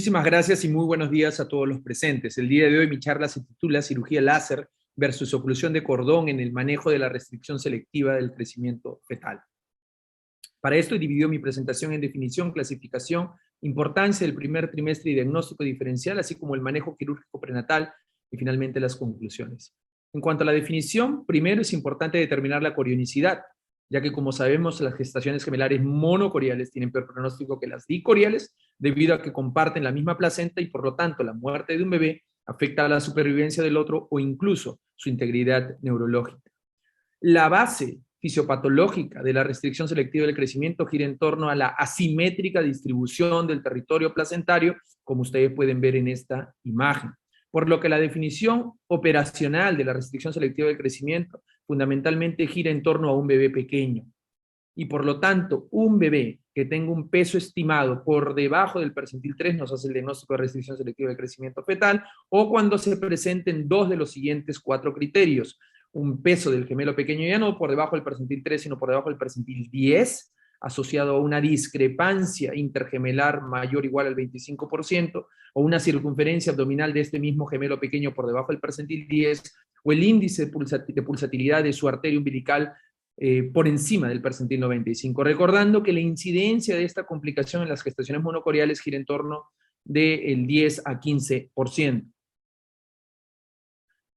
Muchísimas gracias y muy buenos días a todos los presentes. El día de hoy mi charla se titula Cirugía láser versus oclusión de cordón en el manejo de la restricción selectiva del crecimiento fetal. Para esto he dividido mi presentación en definición, clasificación, importancia del primer trimestre y diagnóstico diferencial, así como el manejo quirúrgico prenatal y finalmente las conclusiones. En cuanto a la definición, primero es importante determinar la corionicidad, ya que como sabemos las gestaciones gemelares monocoriales tienen peor pronóstico que las dicoriales, debido a que comparten la misma placenta y por lo tanto la muerte de un bebé afecta a la supervivencia del otro o incluso su integridad neurológica. La base fisiopatológica de la restricción selectiva del crecimiento gira en torno a la asimétrica distribución del territorio placentario, como ustedes pueden ver en esta imagen. Por lo que la definición operacional de la restricción selectiva del crecimiento fundamentalmente gira en torno a un bebé pequeño. Y por lo tanto, un bebé que tenga un peso estimado por debajo del percentil 3 nos hace el diagnóstico de restricción selectiva del crecimiento fetal, o cuando se presenten dos de los siguientes 4 criterios: un peso del gemelo pequeño ya no por debajo del percentil 3, sino por debajo del percentil 10, asociado a una discrepancia intergemelar mayor o igual al 25%, o una circunferencia abdominal de este mismo gemelo pequeño por debajo del percentil 10, o el índice de pulsatilidad de su arteria umbilical por encima del percentil 95, recordando que la incidencia de esta complicación en las gestaciones monocoriales gira en torno del 10 a 15%.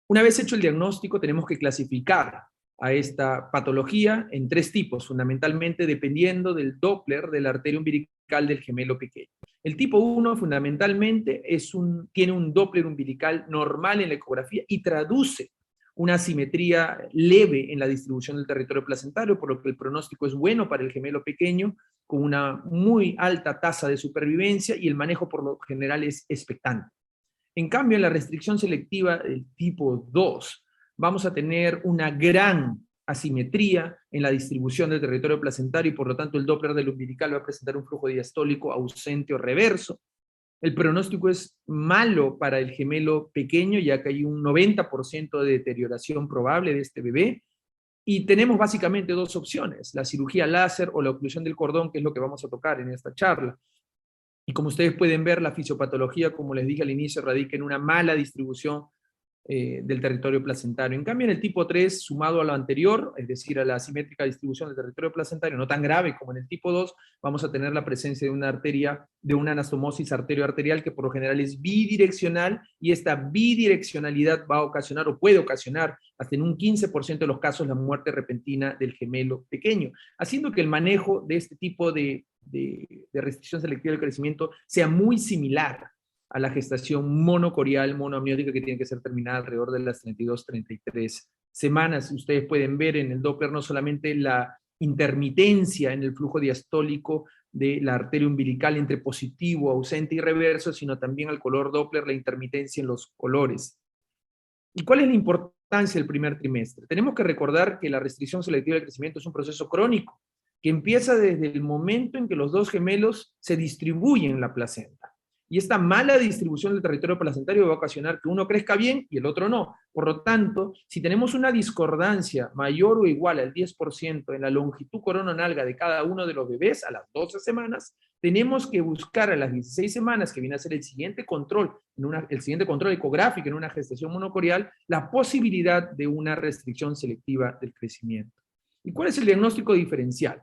Una vez hecho el diagnóstico, tenemos que clasificar a esta patología en 3 tipos, fundamentalmente dependiendo del Doppler de la arteria umbilical del gemelo pequeño. El tipo 1 fundamentalmente tiene un Doppler umbilical normal en la ecografía y traduce una asimetría leve en la distribución del territorio placentario, por lo que el pronóstico es bueno para el gemelo pequeño, con una muy alta tasa de supervivencia y el manejo por lo general es expectante. En cambio, en la restricción selectiva del tipo 2, vamos a tener una gran asimetría en la distribución del territorio placentario y por lo tanto el Doppler del umbilical va a presentar un flujo diastólico ausente o reverso. El pronóstico es malo para el gemelo pequeño, ya que hay un 90% de deterioración probable de este bebé. Y tenemos básicamente 2 opciones: la cirugía láser o la oclusión del cordón, que es lo que vamos a tocar en esta charla. Y como ustedes pueden ver, la fisiopatología, como les dije al inicio, radica en una mala distribución del territorio placentario. En cambio, en el tipo 3, sumado a lo anterior, es decir, a la asimétrica distribución del territorio placentario, no tan grave como en el tipo 2, vamos a tener la presencia de una arteria, de una anastomosis arterioarterial que por lo general es bidireccional, y esta bidireccionalidad va a ocasionar o puede ocasionar hasta en un 15% de los casos la muerte repentina del gemelo pequeño, haciendo que el manejo de este tipo de restricción selectiva del crecimiento sea muy similar a la gestación monocorial, monoamniótica, que tiene que ser terminada alrededor de las 32-33 semanas. Ustedes pueden ver en el Doppler no solamente la intermitencia en el flujo diastólico de la arteria umbilical entre positivo, ausente y reverso, sino también al color Doppler la intermitencia en los colores. ¿Y cuál es la importancia del primer trimestre? Tenemos que recordar que la restricción selectiva del crecimiento es un proceso crónico que empieza desde el momento en que los 2 gemelos se distribuyen en la placenta. Y esta mala distribución del territorio placentario va a ocasionar que uno crezca bien y el otro no. Por lo tanto, si tenemos una discordancia mayor o igual al 10% en la longitud corononalga de cada uno de los bebés a las 12 semanas, tenemos que buscar a las 16 semanas, que viene a ser el siguiente control, el siguiente control ecográfico en una gestación monocorial, la posibilidad de una restricción selectiva del crecimiento. ¿Y cuál es el diagnóstico diferencial?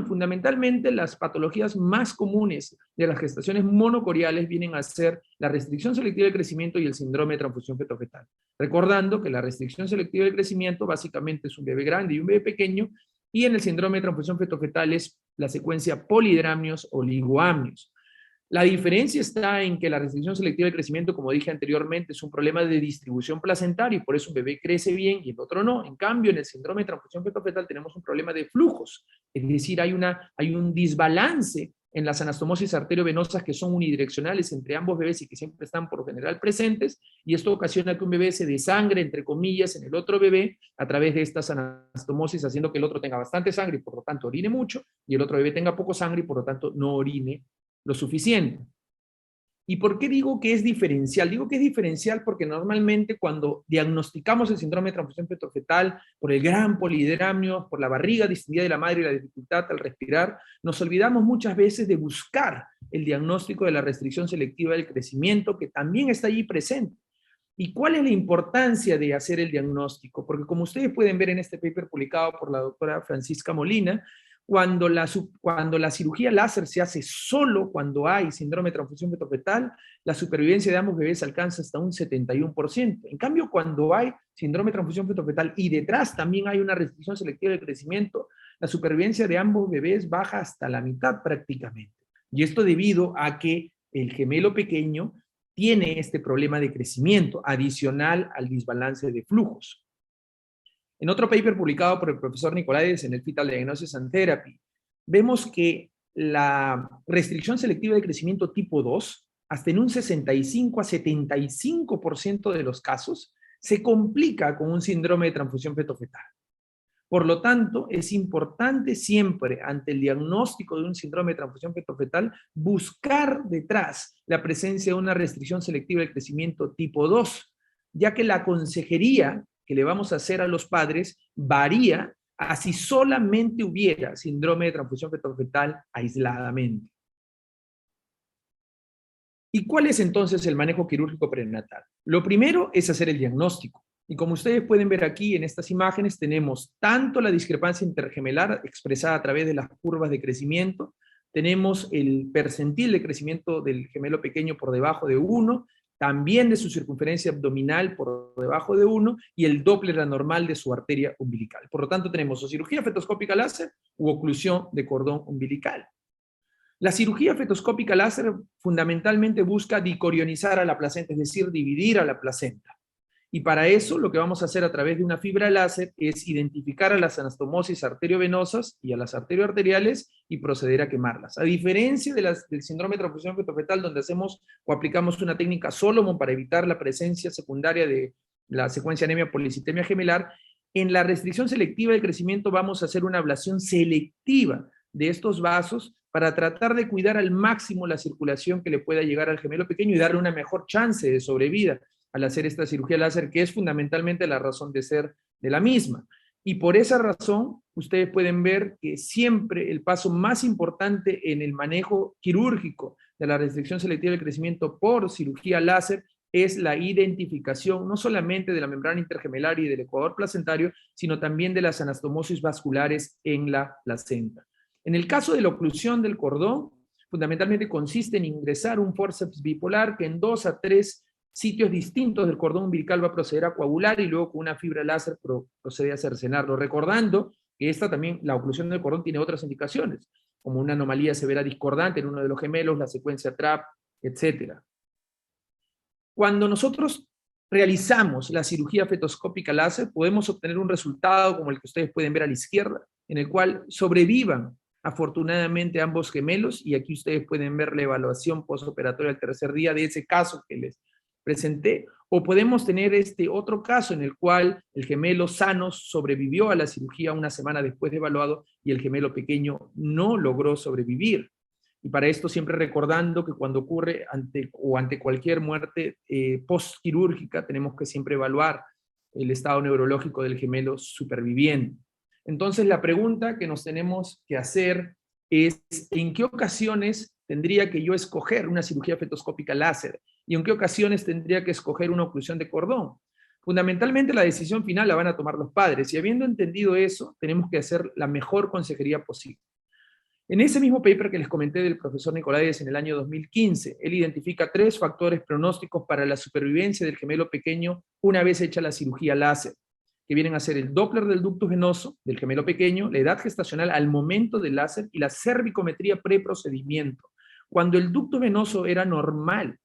Fundamentalmente, las patologías más comunes de las gestaciones monocoriales vienen a ser la restricción selectiva del crecimiento y el síndrome de transfusión feto-fetal. Recordando que la restricción selectiva del crecimiento básicamente es un bebé grande y un bebé pequeño, y en el síndrome de transfusión feto-fetal es la secuencia polidramnios oligoamnios. La diferencia está en que la restricción selectiva de crecimiento, como dije anteriormente, es un problema de distribución placentaria y por eso un bebé crece bien y el otro no. En cambio, en el síndrome de transfusión feto-fetal tenemos un problema de flujos, es decir, hay un desbalance en las anastomosis arteriovenosas que son unidireccionales entre ambos bebés y que siempre están por lo general presentes, y esto ocasiona que un bebé se desangre, entre comillas, en el otro bebé a través de estas anastomosis, haciendo que el otro tenga bastante sangre y por lo tanto orine mucho, y el otro bebé tenga poco sangre y por lo tanto no orine lo suficiente. ¿Y por qué digo que es diferencial? Digo que es diferencial porque normalmente cuando diagnosticamos el síndrome de transfusión fetal por el gran polidramio, por la barriga distendida de la madre y la dificultad al respirar, nos olvidamos muchas veces de buscar el diagnóstico de la restricción selectiva del crecimiento, que también está allí presente. ¿Y cuál es la importancia de hacer el diagnóstico? Porque como ustedes pueden ver en este paper publicado por la doctora Francisca Molina, cuando la cirugía láser se hace solo cuando hay síndrome de transfusión fetal, la supervivencia de ambos bebés alcanza hasta un 71%. En cambio, cuando hay síndrome de transfusión fetal y detrás también hay una restricción selectiva de crecimiento, la supervivencia de ambos bebés baja hasta la mitad prácticamente. Y esto debido a que el gemelo pequeño tiene este problema de crecimiento adicional al desbalance de flujos. En otro paper publicado por el profesor Nicolaides en el Fetal Diagnosis and Therapy, vemos que la restricción selectiva de crecimiento tipo 2, hasta en un 65 a 75% de los casos, se complica con un síndrome de transfusión fetal. Por lo tanto, es importante siempre, ante el diagnóstico de un síndrome de transfusión fetal, buscar detrás la presencia de una restricción selectiva de crecimiento tipo 2, ya que la consejería que le vamos a hacer a los padres varía a si solamente hubiera síndrome de transfusión fetal aisladamente. ¿Y cuál es entonces el manejo quirúrgico prenatal? Lo primero es hacer el diagnóstico. Y como ustedes pueden ver aquí en estas imágenes, tenemos tanto la discrepancia intergemelar expresada a través de las curvas de crecimiento, tenemos el percentil de crecimiento del gemelo pequeño por debajo de 1, también de su circunferencia abdominal por debajo de 1, y el Doppler anormal de su arteria umbilical. Por lo tanto, tenemos o cirugía fetoscópica láser u oclusión de cordón umbilical. La cirugía fetoscópica láser fundamentalmente busca dicorionizar a la placenta, es decir, dividir a la placenta. Y para eso lo que vamos a hacer a través de una fibra láser es identificar a las anastomosis arteriovenosas y a las arterioarteriales y proceder a quemarlas. A diferencia del síndrome de transfusión fetal, donde hacemos o aplicamos una técnica Solomon para evitar la presencia secundaria de la secuencia anemia policitemia gemelar, en la restricción selectiva de crecimiento vamos a hacer una ablación selectiva de estos vasos para tratar de cuidar al máximo la circulación que le pueda llegar al gemelo pequeño y darle una mejor chance de sobrevida al hacer esta cirugía láser, que es fundamentalmente la razón de ser de la misma. Y por esa razón, ustedes pueden ver que siempre el paso más importante en el manejo quirúrgico de la restricción selectiva del crecimiento por cirugía láser es la identificación no solamente de la membrana intergemelar y del ecuador placentario, sino también de las anastomosis vasculares en la placenta. En el caso de la oclusión del cordón, fundamentalmente consiste en ingresar un fórceps bipolar que en 2 a 3 sitios distintos del cordón umbilical va a proceder a coagular y luego con una fibra láser procede a cercenarlo, recordando que esta también, la oclusión del cordón tiene otras indicaciones, como una anomalía severa discordante en uno de los gemelos, la secuencia TRAP, etc. Cuando nosotros realizamos la cirugía fetoscópica láser, podemos obtener un resultado como el que ustedes pueden ver a la izquierda, en el cual sobrevivan afortunadamente ambos gemelos, y aquí ustedes pueden ver la evaluación postoperatoria al tercer día de ese caso que les presenté, o podemos tener este otro caso en el cual el gemelo sano sobrevivió a la cirugía una semana después de evaluado y el gemelo pequeño no logró sobrevivir. Y para esto siempre recordando que cuando ocurre ante cualquier muerte postquirúrgica tenemos que siempre evaluar el estado neurológico del gemelo superviviente. Entonces la pregunta que nos tenemos que hacer es ¿en qué ocasiones tendría que yo escoger una cirugía fetoscópica láser? ¿Y en qué ocasiones tendría que escoger una oclusión de cordón? Fundamentalmente la decisión final la van a tomar los padres, y habiendo entendido eso, tenemos que hacer la mejor consejería posible. En ese mismo paper que les comenté del profesor Nicolaides en el año 2015, él identifica 3 factores pronósticos para la supervivencia del gemelo pequeño una vez hecha la cirugía láser, que vienen a ser el Doppler del ducto venoso del gemelo pequeño, la edad gestacional al momento del láser y la cervicometría preprocedimiento. Cuando el ducto venoso era normal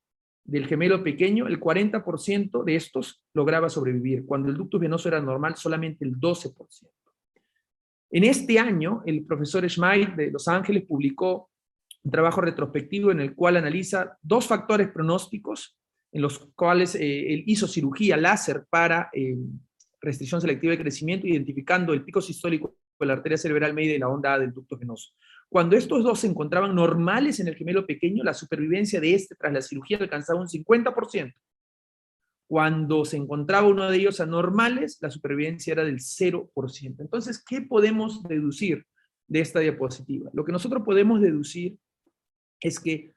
del gemelo pequeño, el 40% de estos lograba sobrevivir. Cuando el ducto venoso era normal, solamente el 12%. En este año, el profesor Schmid de Los Ángeles publicó un trabajo retrospectivo en el cual analiza 2 factores pronósticos en los cuales él hizo cirugía láser para restricción selectiva de crecimiento, identificando el pico sistólico de la arteria cerebral media y la onda A del ducto venoso. Cuando estos dos se encontraban normales en el gemelo pequeño, la supervivencia de este tras la cirugía alcanzaba un 50%. Cuando se encontraba uno de ellos anormales, la supervivencia era del 0%. Entonces, ¿qué podemos deducir de esta diapositiva? Lo que nosotros podemos deducir es que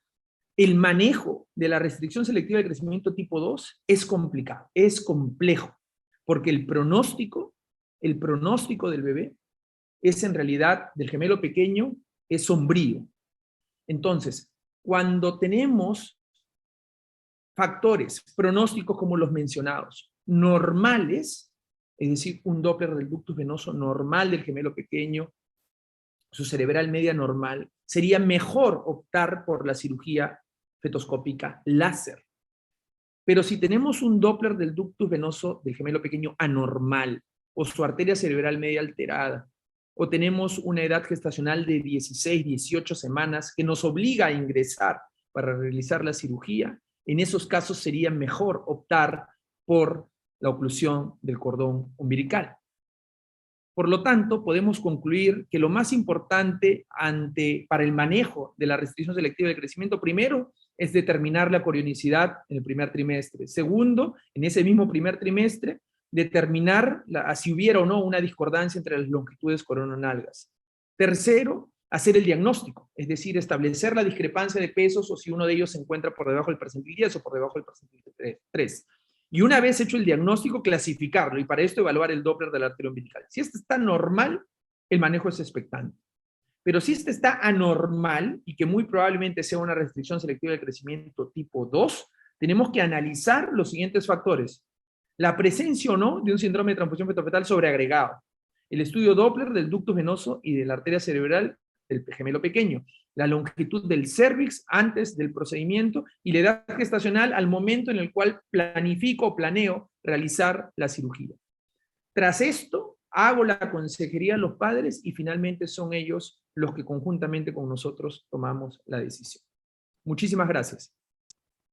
el manejo de la restricción selectiva de crecimiento tipo 2 es complicado, es complejo, porque el pronóstico del bebé es en realidad, del gemelo pequeño, es sombrío. Entonces, cuando tenemos factores pronósticos como los mencionados, normales, es decir, un Doppler del ductus venoso normal del gemelo pequeño, su cerebral media normal, sería mejor optar por la cirugía fetoscópica láser. Pero si tenemos un Doppler del ductus venoso del gemelo pequeño anormal, o su arteria cerebral media alterada, o tenemos una edad gestacional de 16, 18 semanas que nos obliga a ingresar para realizar la cirugía, en esos casos sería mejor optar por la oclusión del cordón umbilical. Por lo tanto, podemos concluir que lo más importante para el manejo de la restricción selectiva del crecimiento, primero, es determinar la corionicidad en el primer trimestre. Segundo, en ese mismo primer trimestre, determinar si hubiera o no una discordancia entre las longitudes corononalgas. Tercero, hacer el diagnóstico, es decir, establecer la discrepancia de pesos o si uno de ellos se encuentra por debajo del percentil 10 o por debajo del percentil 3. Y una vez hecho el diagnóstico, clasificarlo, y para esto evaluar el Doppler de la arteria umbilical. Si este está normal, el manejo es expectante. Pero si este está anormal, y que muy probablemente sea una restricción selectiva de crecimiento tipo 2, tenemos que analizar los siguientes factores. La presencia o no de un síndrome de transfusión fetofetal sobreagregado. El estudio Doppler del ductus venoso y de la arteria cerebral del gemelo pequeño. La longitud del cérvix antes del procedimiento y la edad gestacional al momento en el cual planifico o planeo realizar la cirugía. Tras esto, hago la consejería a los padres y finalmente son ellos los que conjuntamente con nosotros tomamos la decisión. Muchísimas gracias.